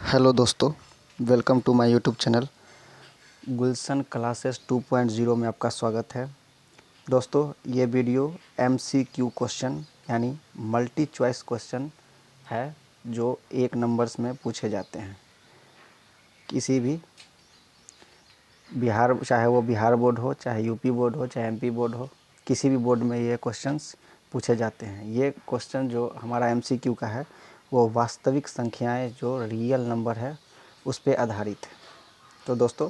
Hello दोस्तों, welcome to my YouTube channel Gulshan classes 2.0 में आपका स्वागत है। दोस्तों, ये वीडियो MCQ क्वेश्चन यानी मल्टी चॉइस क्वेश्चन है जो 1 नंबर्स में पूछे जाते हैं। किसी भी बिहार, चाहे वो बिहार बोर्ड हो, चाहे यूपी बोर्ड हो, चाहे MP बोर्ड हो, किसी भी बोर्ड में ये क्वेश्चंस पूछे जाते हैं। ये क्वेश्चन जो हमारा MCQ का है वो वास्तविक संख्याएं जो रियल नंबर है उस पर आधारित है। तो दोस्तों,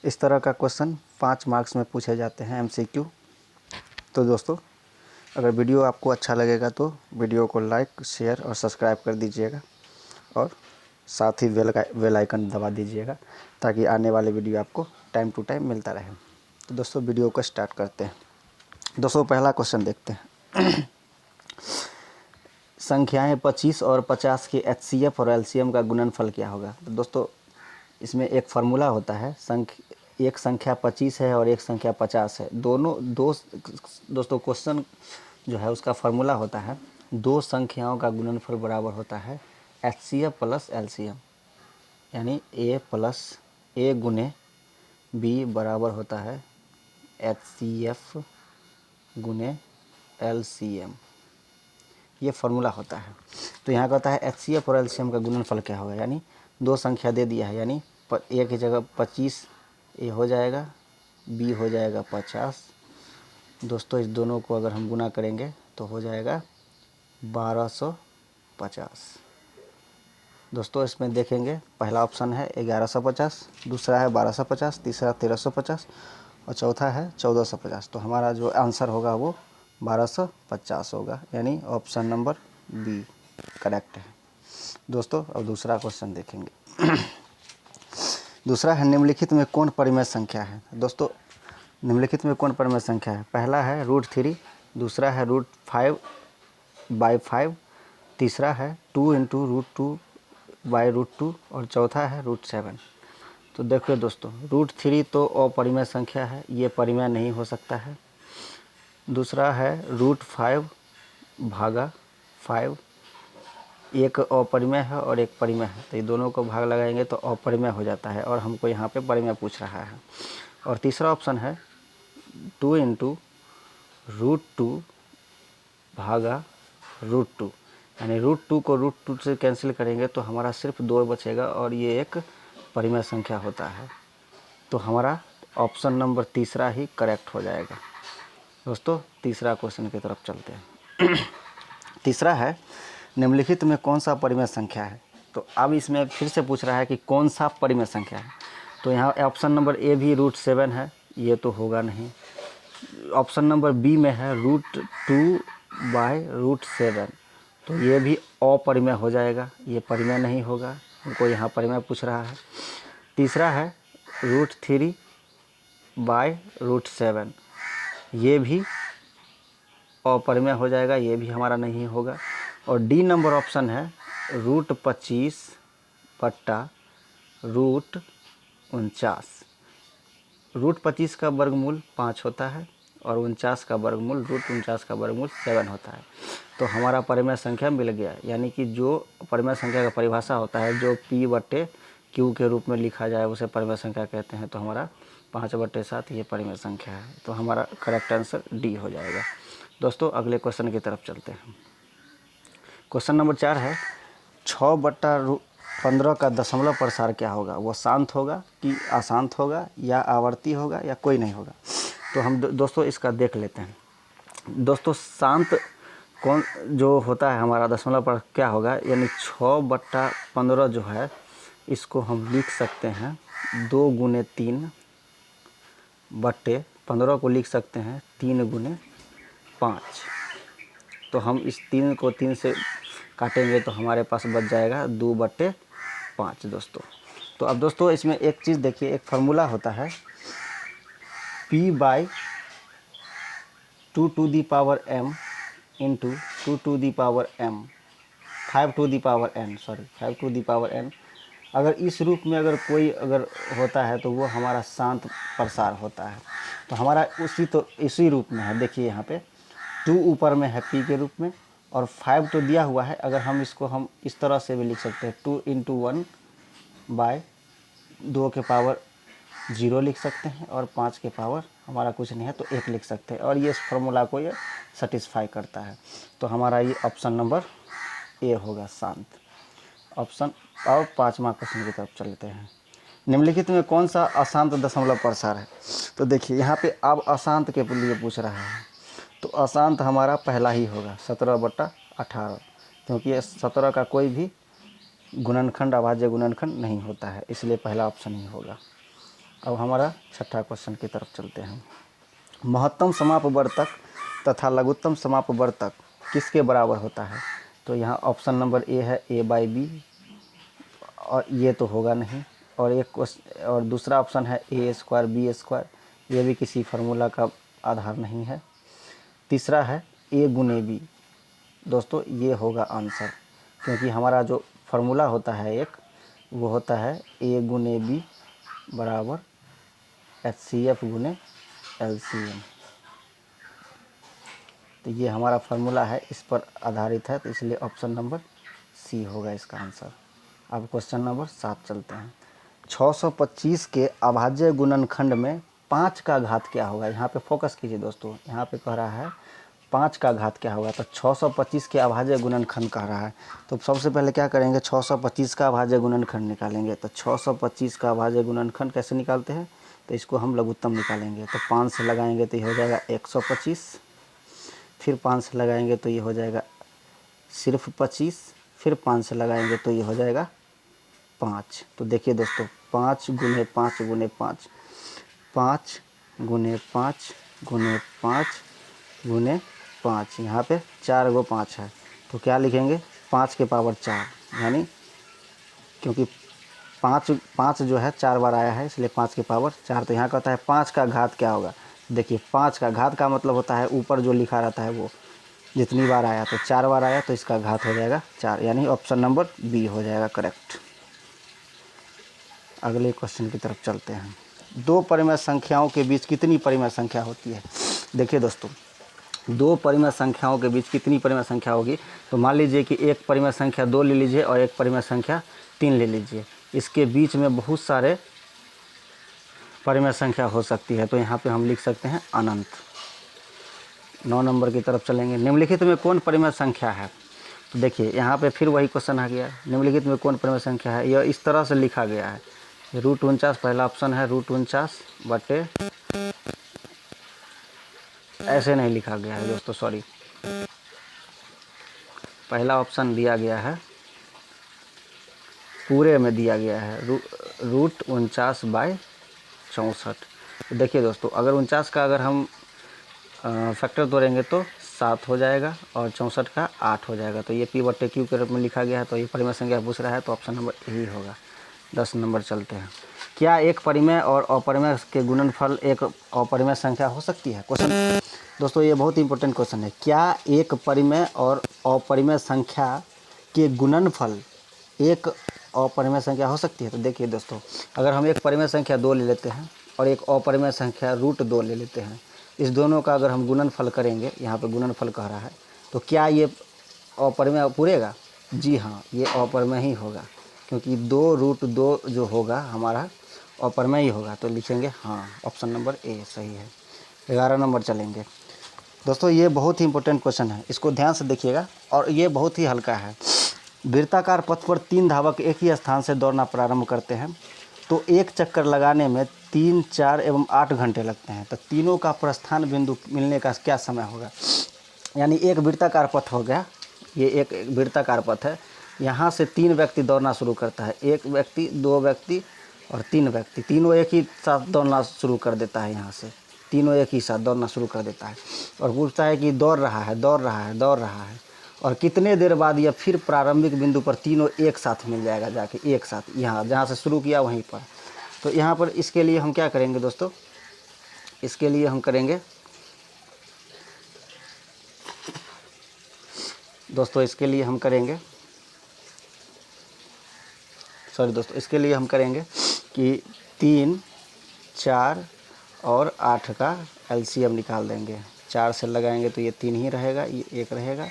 इस तरह का क्वेश्चन 5 मार्क्स में पूछे जाते हैं MCQ। तो दोस्तों, अगर वीडियो आपको अच्छा लगेगा तो वीडियो को लाइक, शेयर और सब्सक्राइब कर दीजिएगा और साथ ही बेल आइकन दबा दीजिएगा ताकि आने वाले वीडियो आपको टाइम टू टाइम मिलता रहे। तो दोस्तों, वीडियो को स्टार्ट करते हैं। दोस्तों, पहला क्वेश्चन देखते हैं। संख्याएं 25 और 50 के HCF और LCM का गुणनफल क्या होगा? तो दोस्तों, इसमें एक फार्मूला होता है। एक संख्या 25 है और एक संख्या 50 है। दोस्तों क्वेश्चन जो है उसका फार्मूला होता है, दो संख्याओं का गुणनफल बराबर होता है HCF प्लस LCM, यानी A प्लस A गुने B बराबर होता है HCF गुने LCM। ये फार्मूला होता है। तो यहाँ कहता है HCF और LCM का गुणनफल क्या होगा, यानी दो संख्या दे दिया है, यानी A की जगह 25 A हो जाएगा, B हो जाएगा 50। दोस्तों, इस दोनों को अगर हम गुना करेंगे तो हो जाएगा 1250। दोस्तों, इसमें देखेंगे पहला ऑप्शन है 1150, दूसरा है 1250, तीसरा 1350 और चौथा है 1450। तो हमारा जो आंसर होगा वो 1250 होगा, यानी ऑप्शन नंबर B करेक्ट है। दोस्तों, अब दूसरा क्वेश्चन देखेंगे। दूसरा है, निम्नलिखित में कौन परिमेय संख्या है? दोस्तों, निम्नलिखित में कौन परिमेय संख्या है? पहला है √3, दूसरा है √5/5, तीसरा है 2 × √2/√2 और चौथा है √7। तो देखिए दोस्तों, √3 तो अपरिमेय संख्या है, ये परिमेय नहीं हो सकता है। दूसरा है √5/5, एक अपरिमेय है और एक परिमेय है, तो ये दोनों को भाग लगाएंगे तो अपरिमेय हो जाता है और हमको यहाँ पे परिमेय पूछ रहा है। और तीसरा ऑप्शन है 2 × √2/√2, यानी √2 को √2 से कैंसिल करेंगे तो हमारा सिर्फ 2 बचेगा और ये एक परिमेय संख्या होता है। तो हमारा ऑप्शन नंबर तीसरा ही करेक्ट हो जाएगा। दोस्तों, तीसरा क्वेश्चन की तरफ चलते हैं। तीसरा है, निम्नलिखित में कौन सा परिमेय संख्या है? तो अब इसमें फिर से पूछ रहा है कि कौन सा परिमेय संख्या है। तो यहाँ ऑप्शन नंबर A भी √7 है, ये तो होगा नहीं। ऑप्शन नंबर B में है √2/√7, तो ये भी अपरिमेय हो जाएगा, ये परिमेय नहीं होगा, हमको यहाँ परिमेय पूछ रहा है। तीसरा है √3/√7, ये भी अपरिमेय हो जाएगा, ये भी हमारा नहीं होगा। और D नंबर ऑप्शन है √25/√49। √25 का वर्गमूल 5 होता है और 49 का वर्गमूल √49 का वर्गमूल 7 होता है। तो हमारा परिमेय संख्या मिल गया, यानी कि जो परिमेय संख्या का परिभाषा होता है, जो P/Q के रूप में लिखा जाए उसे परिमेय संख्या कहते हैं। तो हमारा 5/7 ये परिमेय संख्या है। तो हमारा करेक्ट आंसर D हो जाएगा। दोस्तों, अगले क्वेश्चन की तरफ चलते हैं। क्वेश्चन नंबर 4 है, 6/15 का दशमलव प्रसार क्या होगा? वो शांत होगा कि अशांत होगा या आवर्ती होगा या कोई नहीं होगा? तो हम दोस्तों इसका देख लेते हैं। दोस्तों, शांत कौन जो होता है हमारा दशमलव पर क्या होगा, यानी 6/15 जो है इसको हम लिख सकते हैं 2 × 3/15 को लिख सकते हैं 3 × 5। तो हम इस 3 को 3 से काटेंगे तो हमारे पास बच जाएगा 2/5 दोस्तों। तो अब दोस्तों इसमें एक चीज़ देखिए, एक फार्मूला होता है P/2m × 5/n। अगर इस रूप में अगर कोई होता है तो वो हमारा शांत प्रसार होता है। तो हमारा इसी रूप में है। देखिए यहाँ पे 2 ऊपर में है P के रूप में और 5 तो दिया हुआ है, अगर हम इसको हम इस तरह से भी लिख सकते हैं 2 इंटू 1 बाय 2 के पावर 0 लिख सकते हैं, और 5 के पावर हमारा कुछ नहीं है तो 1 लिख सकते हैं, और ये इस फार्मूला को ये सेटिस्फाई करता है। तो हमारा ये ऑप्शन नंबर ए होगा, शांत ऑप्शन। और 5वां क्वेश्चन की तरफ चलते हैं। निम्नलिखित में कौन सा अशांत दशमलव प्रसार है? तो देखिए यहाँ पे अब अशांत के लिए पूछ रहा है, तो अशांत हमारा पहला ही होगा 17/18, क्योंकि ये 17 का कोई भी गुणनखंड अभाज्य गुणनखंड नहीं होता है, इसलिए पहला ऑप्शन ही होगा। अब हमारा छठा क्वेश्चन की तरफ चलते हैं। महत्तम समापवर्तक तथा लघुत्तम समापवर्तक किसके बराबर होता है? तो यहाँ ऑप्शन नंबर ए है a/b, और ये तो होगा नहीं, और एक क्वेश्चन और दूसरा ऑप्शन है a² b², ये भी किसी फार्मूला का आधार नहीं है। तीसरा है a गुने b, दोस्तों ये होगा आंसर, क्योंकि हमारा जो फार्मूला होता है एक, वो होता है a गुने b बराबर HCF गुने LCM। तो ये हमारा फार्मूला है, इस पर आधारित है, तो इसलिए ऑप्शन नंबर सी होगा इसका आंसर। अब क्वेश्चन नंबर 7 चलते हैं। 625 के अभाज्य गुणनखंड में 5 का घात क्या होगा? यहाँ पे फोकस कीजिए दोस्तों, यहाँ पे कह रहा है 5 का घात क्या होगा, तो 625 के अभाज्य गुणनखंड कह रहा है। तो सबसे पहले क्या करेंगे, 625 का अभाज्य गुणनखंड निकालेंगे। तो 625 का अभाज्य गुणनखंड कैसे निकालते हैं, तो इसको हम लघुत्तम निकालेंगे। तो 5 से लगाएंगे तो ये हो जाएगा 125, फिर 5 से लगाएंगे तो ये हो जाएगा सिर्फ 25, फिर 5 से लगाएंगे तो ये हो जाएगा 5। तो देखिए दोस्तों, 5 गुने 5 गुने 5, 5 गुने 5 गुने 5 गुने 5, यहाँ पे 4 गो 5 है, तो क्या लिखेंगे 5 के पावर 4, यानी क्योंकि 5 जो है 4 बार आया है, इसलिए 5 के पावर 4। तो यहाँ कहता है 5 का घात क्या होगा। देखिए 5 का घात का मतलब होता है ऊपर जो लिखा रहता है वो जितनी बार आया, तो 4 बार आया तो इसका घात हो जाएगा 4, यानी ऑप्शन नंबर बी हो जाएगा करेक्ट। अगले क्वेश्चन की तरफ चलते हैं। दो परिमेय संख्याओं के बीच कितनी परिमेय संख्या होती है? देखिए दोस्तों, दो परिमेय संख्याओं के बीच कितनी परिमेय संख्या होगी, तो मान लीजिए कि एक परिमेय संख्या 2 ले लीजिए और एक परिमेय संख्या 3 ले लीजिए, इसके बीच में बहुत सारे परिमेय संख्या हो सकती है, तो यहाँ पे हम लिख सकते हैं अनंत। 9 नंबर की तरफ चलेंगे। निम्नलिखित में कौन परिमेय संख्या है? तो देखिए यहाँ पे फिर वही क्वेश्चन आ गया, निम्नलिखित में कौन परिमेय संख्या है। यह इस तरह से लिखा गया है, √49 पहला ऑप्शन है, √49 बटे, ऐसे नहीं लिखा गया है दोस्तों, सॉरी, पहला ऑप्शन दिया गया है पूरे में दिया गया है √49/64। तो देखिए दोस्तों, अगर 49 का अगर हम फैक्टर तोड़ेंगे तो 7 हो जाएगा और 64 का 8 हो जाएगा, तो ये P/Q के रूप में लिखा गया है, तो ये परिमेय संख्या पूछ रहा है, तो ऑप्शन नंबर यही होगा। 10 नंबर चलते हैं। क्या एक परिमेय और अपरिमेय के गुणनफल एक अपरिमेय संख्या हो सकती है? क्वेश्चन दोस्तों ये बहुत इंपॉर्टेंट क्वेश्चन है। क्या एक परिमेय और अपरिमेय संख्या के गुणनफल एक अपरिमेय संख्या हो सकती है? तो देखिए दोस्तों, अगर हम एक परिमेय संख्या 2 ले लेते हैं और एक अपरिमेय संख्या √2 ले लेते हैं, इस दोनों का अगर हम गुणनफल करेंगे, यहाँ पे गुणनफल कह रहा है, तो क्या ये अपरिमेय पूरेगा? जी हाँ, ये अपरिमेय ही होगा, क्योंकि 2√2 जो होगा हमारा अपरिमेय ही होगा, तो लिखेंगे हाँ, ऑप्शन नंबर ए सही है। 11 नंबर चलेंगे। दोस्तों ये बहुत ही इंपॉर्टेंट क्वेश्चन है, इसको ध्यान से देखिएगा, और ये बहुत ही हल्का है। वृत्ताकार पथ पर 3 धावक एक ही स्थान से दौड़ना प्रारंभ करते हैं, तो एक चक्कर लगाने में 3, 4 एवं 8 घंटे लगते हैं, तो तीनों का प्रस्थान बिंदु मिलने का क्या समय होगा? यानी एक वृत्ताकार पथ हो गया, ये एक वृत्ताकार पथ है, यहाँ से 3 व्यक्ति दौड़ना शुरू करता है, 1 व्यक्ति, 2 व्यक्ति और 3 व्यक्ति, तीनों एक ही साथ दौड़ना शुरू कर देता है, यहाँ से तीनों एक ही साथ दौड़ना शुरू कर देता है, और पूछता है कि दौड़ रहा है, दौड़ रहा है, दौड़ रहा है, और कितने देर बाद यह फिर प्रारंभिक बिंदु पर तीनों एक साथ मिल जाएगा, जाके एक साथ यहाँ जहाँ से शुरू किया वहीं पर। तो यहाँ पर इसके लिए हम क्या करेंगे दोस्तों, इसके लिए हम करेंगे दोस्तों, इसके लिए हम करेंगे, सॉरी दोस्तों, इसके लिए हम करेंगे कि 3, 4 और 8 का LCM निकाल देंगे। 4 से लगाएंगे तो ये 3 ही रहेगा, ये 1 रहेगा,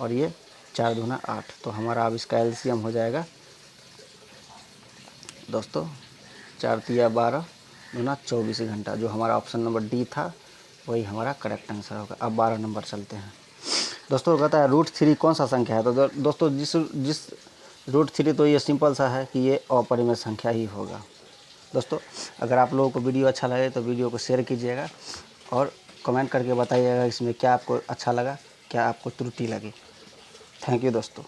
और ये 4 दूना 8, तो हमारा अब इसका एलसीएम हो जाएगा दोस्तों 4 तिया 12 दूना 24 घंटा। जो हमारा ऑप्शन नंबर डी था वही हमारा करेक्ट आंसर होगा। अब 12 नंबर चलते हैं दोस्तों। कहता है √3 कौन सा संख्या है? तो दोस्तों जिस √3 तो ये सिंपल सा है कि ये अपरिमेय संख्या ही होगा। दोस्तों अगर आप लोगों को वीडियो अच्छा लगे तो वीडियो को शेयर कीजिएगा और कमेंट करके बताइएगा इसमें क्या आपको अच्छा लगा, क्या आपको त्रुटि लगी। थैंक यू दोस्तों।